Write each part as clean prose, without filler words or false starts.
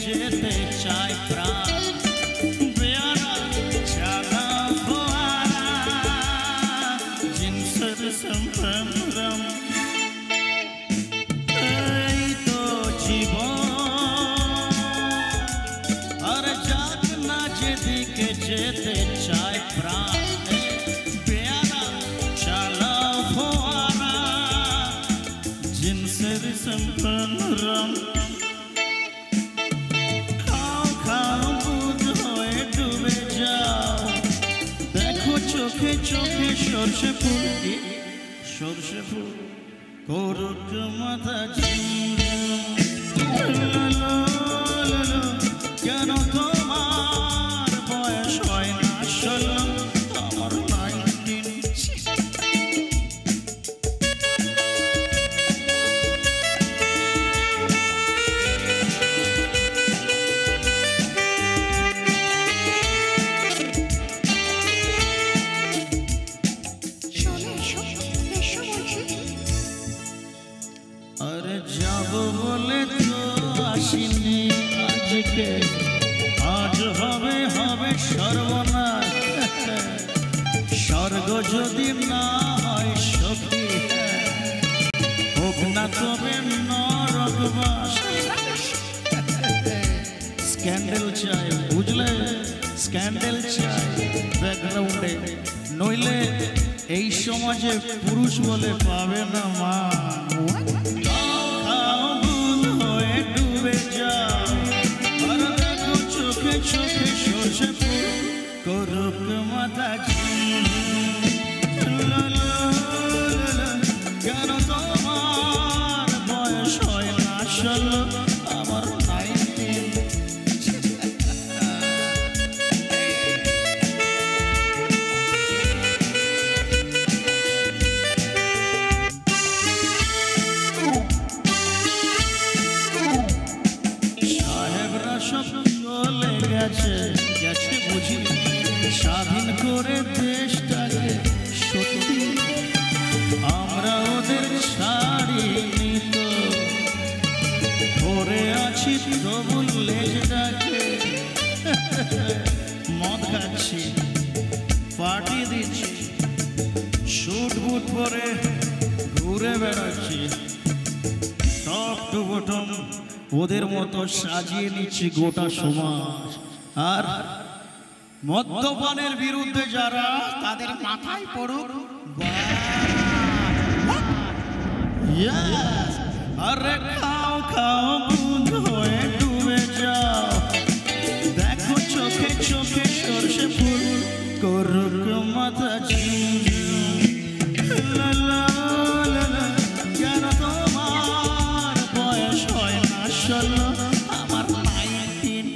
যেতে চায় প্রাণ বেয়ারা চালা ফোয়ারা জিনসের সম্ভ্রম এই তো জীবন আর যাক না যেদিকে যেতে চায় প্রাণ বেয়ারা চালা ফোয়ারা জিনসের সম্ভ্রম চোখে চোখে সর্ষে ফুল করুক মাথা কেন তোমার বয়স হয় না 16 আমার 19 अरे जब बोले तो आशिनी आज के आज हवे हवे सर्वनाश स्वर्ग जदि ना हय सखी होक ना तबे नरकबास स्कैंडल चाय बुझले स्कैंडल चाय बैकग्राउंडे नइले এই সমাজে পুরুষ বলে পাবে না মা চোখে চোখে সর্ষে ফুল করুক মাথা কেন তোমার বয়স হয় না 16 আমার 19 গেছে বুঝি স্বাধীন করে দেশটাকে সত্যি আমরা ওদের ছাড়িনি তো ধরে আছি তবু লেজটাকে মদ খাচ্ছি পার্টি দিচ্ছি শুট বুট পরে ঘুরে বেড়াচ্ছি টপ টু বটম ওদের মতো সাজিয়ে নিচ্ছি গোটা সমাজ আর মদ্যপানের বিরুদ্ধে যারা তাদের মাথায় পড়ুক আরে খাও খাও বুঝ হয়ে ডুবে যাও দেখো চোখে চোখে সর্ষে ফুল করুক মাথা কেন তোমার বয়স হয় না 16 আমার 19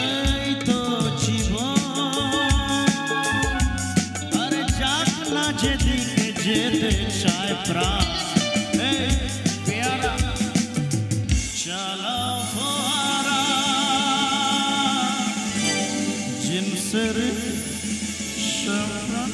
এই তো জীবন আরে যাক না যেদিকে যেতে চায় প্রাণ পেয়ারা চালা ফোয়ারা জিনসের সম্ভ্রম